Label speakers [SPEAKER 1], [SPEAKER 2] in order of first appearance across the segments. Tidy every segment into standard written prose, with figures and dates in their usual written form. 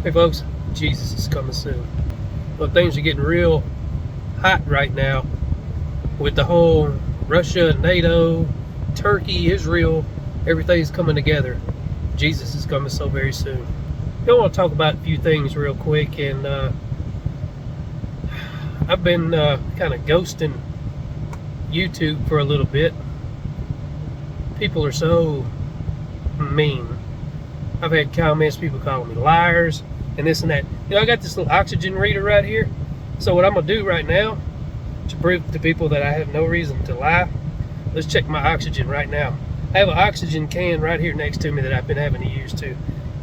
[SPEAKER 1] Hey folks, Jesus is coming soon. Well, things are getting real hot right now with the whole Russia, NATO, Turkey, Israel, everything's coming together. Jesus is coming so very soon. I want to talk about a few things real quick, and I've been kind of ghosting YouTube for a little bit. People are so mean. I've had comments, people calling me liars and this and that. You know, I got this little oxygen reader right here. So what I'm gonna do right now to prove to people that I have no reason to lie, let's check my oxygen right now. I have an oxygen can right here next to me that I've been having to use too.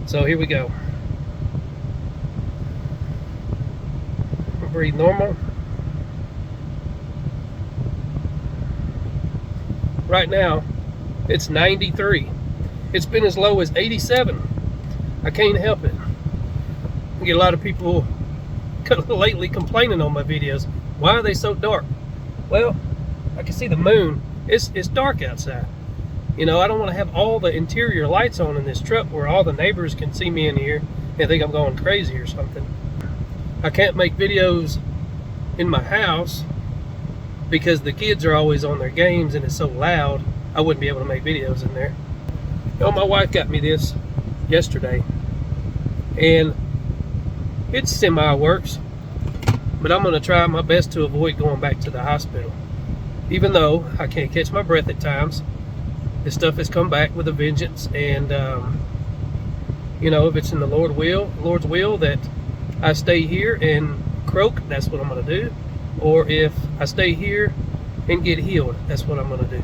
[SPEAKER 1] So here we go. Breathe normal. Right now, it's 93. It's been as low as 87. I can't help it. I get a lot of people lately complaining on my videos. Why are they so dark? Well, I can see the moon. It's dark outside. You know, I don't want to have all the interior lights on in this truck where all the neighbors can see me in here and think I'm going crazy or something. I can't make videos in my house because the kids are always on their games and it's so loud. I wouldn't be able to make videos in there. You know, my wife got me this yesterday, and it semi-works, but I'm going to try my best to avoid going back to the hospital. Even though I can't catch my breath at times, this stuff has come back with a vengeance, and you know, if it's in the Lord's will that I stay here and croak, that's what I'm going to do. Or if I stay here and get healed, that's what I'm going to do.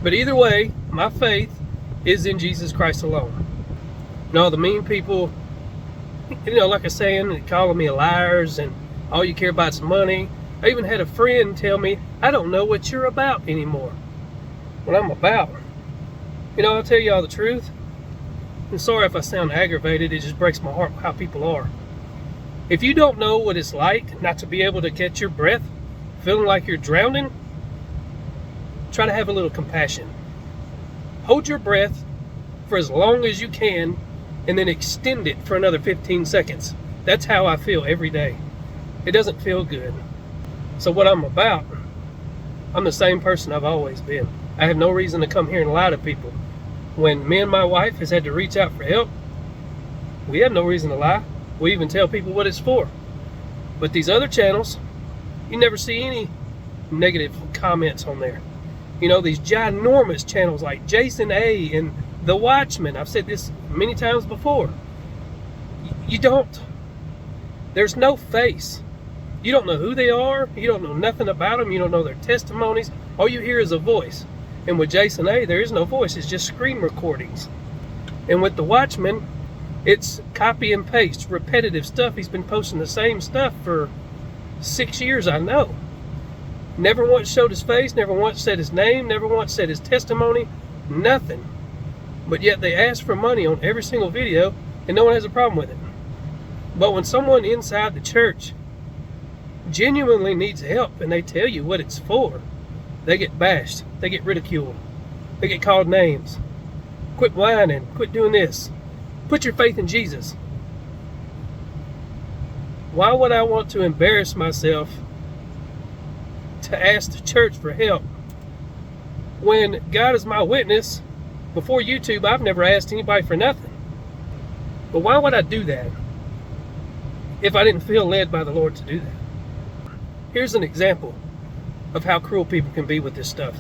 [SPEAKER 1] But either way, my faith is in Jesus Christ alone. And all the mean people, you know, like I was saying, calling me liars and all you care about is money. I even had a friend tell me, I don't know what you're about anymore. What I'm about. You know, I'll tell you all the truth. And sorry if I sound aggravated, it just breaks my heart how people are. If you don't know what it's like not to be able to catch your breath, feeling like you're drowning, try to have a little compassion. Hold your breath for as long as you can and then extend it for another 15 seconds. That's how I feel every day. It doesn't feel good. So what I'm about, I'm the same person I've always been. I have no reason to come here and lie to people. When me and my wife has had to reach out for help, we have no reason to lie. We even tell people what it's for. But these other channels, you never see any negative comments on there. You know, these ginormous channels like Jason A. and The Watchman. I've said this many times before. You don't. There's no face. You don't know who they are. You don't know nothing about them. You don't know their testimonies. All you hear is a voice. And with Jason A., there is no voice. It's just screen recordings. And with The Watchman, it's copy and paste, repetitive stuff. He's been posting the same stuff for 6 years, I know. Never once showed his face, never once said his name, never once said his testimony, nothing. But yet they ask for money on every single video and no one has a problem with it. But when someone inside the church genuinely needs help and they tell you what it's for, they get bashed, they get ridiculed, they get called names. Quit whining, quit doing this. Put your faith in Jesus. Why would I want to embarrass myself to ask the church for help when God is my witness? Before YouTube, I've never asked anybody for nothing. But why would I do that if I didn't feel led by the Lord to do that? Here's an example of how cruel people can be with this stuff.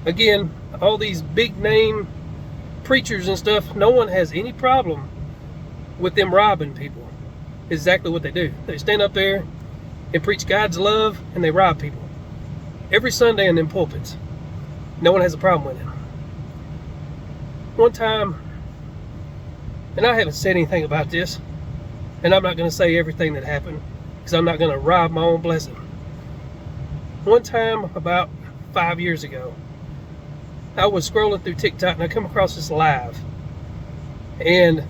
[SPEAKER 1] Again, all these big name preachers and stuff, no one has any problem with them robbing people. Exactly what they do. They stand up there and preach God's love and they rob people. Every Sunday in them pulpits. No one has a problem with it. One time, and I haven't said anything about this, and I'm not going to say everything that happened because I'm not going to rob my own blessing. One time, about 5 years ago, I was scrolling through TikTok and I come across this live. And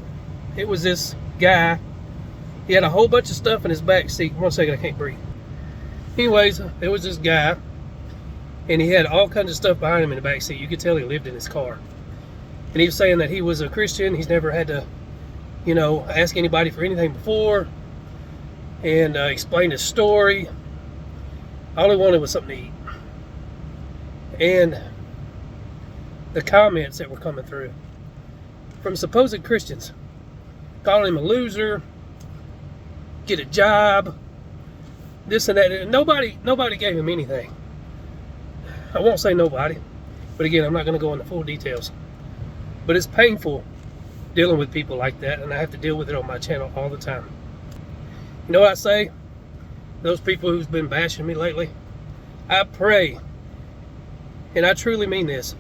[SPEAKER 1] it was this guy. He had a whole bunch of stuff in his back seat. One second, I can't breathe. Anyways, there was this guy and he had all kinds of stuff behind him in the back seat. You could tell he lived in his car. And he was saying that he was a Christian. He's never had to you know, ask anybody for anything before, and explain his story. All he wanted was something to eat. And the comments that were coming through from supposed Christians, calling him a loser, get a job, this and that. And nobody gave him anything. I won't say nobody, but again, I'm not going to go into full details. But it's painful dealing with people like that, and I have to deal with it on my channel all the time. You know what I say? Those people who's been bashing me lately, I pray, and I truly mean this,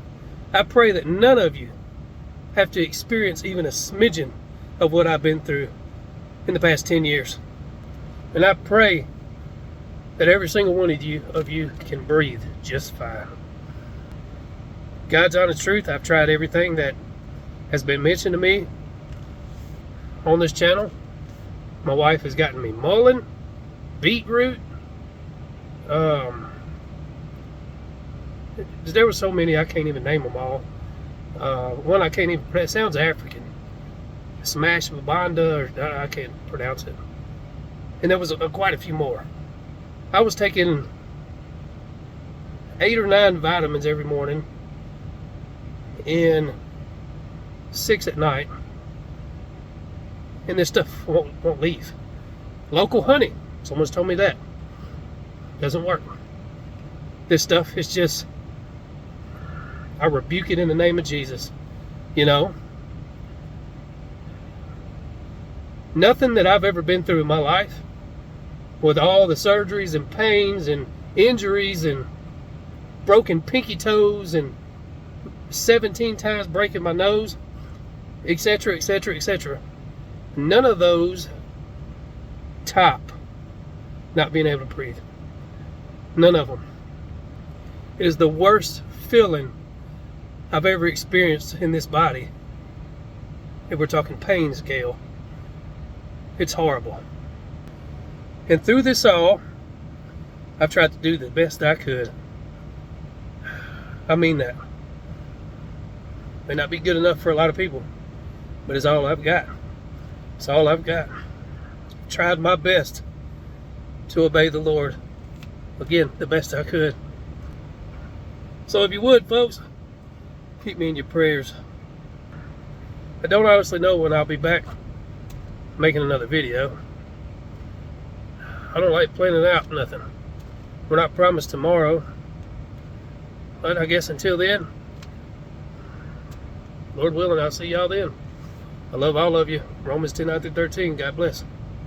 [SPEAKER 1] I pray that none of you have to experience even a smidgen of what I've been through in the past 10 years. And I pray that every single one of you can breathe just fine. God's honest truth, I've tried everything that has been mentioned to me on this channel. My wife has gotten me mullein, beetroot. There were so many I can't even name them all. One I can't even pronounce. It sounds African. Smash babanda, or I can't pronounce it. And there was quite a few more. I was taking 8 or 9 vitamins every morning and 6 at night, and this stuff won't leave. Local honey, someone's told me that doesn't work. This stuff is just, I rebuke it in the name of Jesus. You know, nothing that I've ever been through in my life, with all the surgeries and pains and injuries and broken pinky toes and 17 times breaking my nose, etc., etc., etc. None of those top not being able to breathe. None of them. It is the worst feeling I've ever experienced in this body. If we're talking pain scale, it's horrible. And through this all, I've tried to do the best I could. I mean that. May not be good enough for a lot of people, but it's all I've got. It's all I've got. Tried my best to obey the Lord. Again, the best I could. So if you would, folks, keep me in your prayers. I don't honestly know when I'll be back making another video. I don't like planning out nothing. We're not promised tomorrow. But I guess until then, Lord willing, I'll see y'all then. I love all of you. Romans 10:9-13. God bless.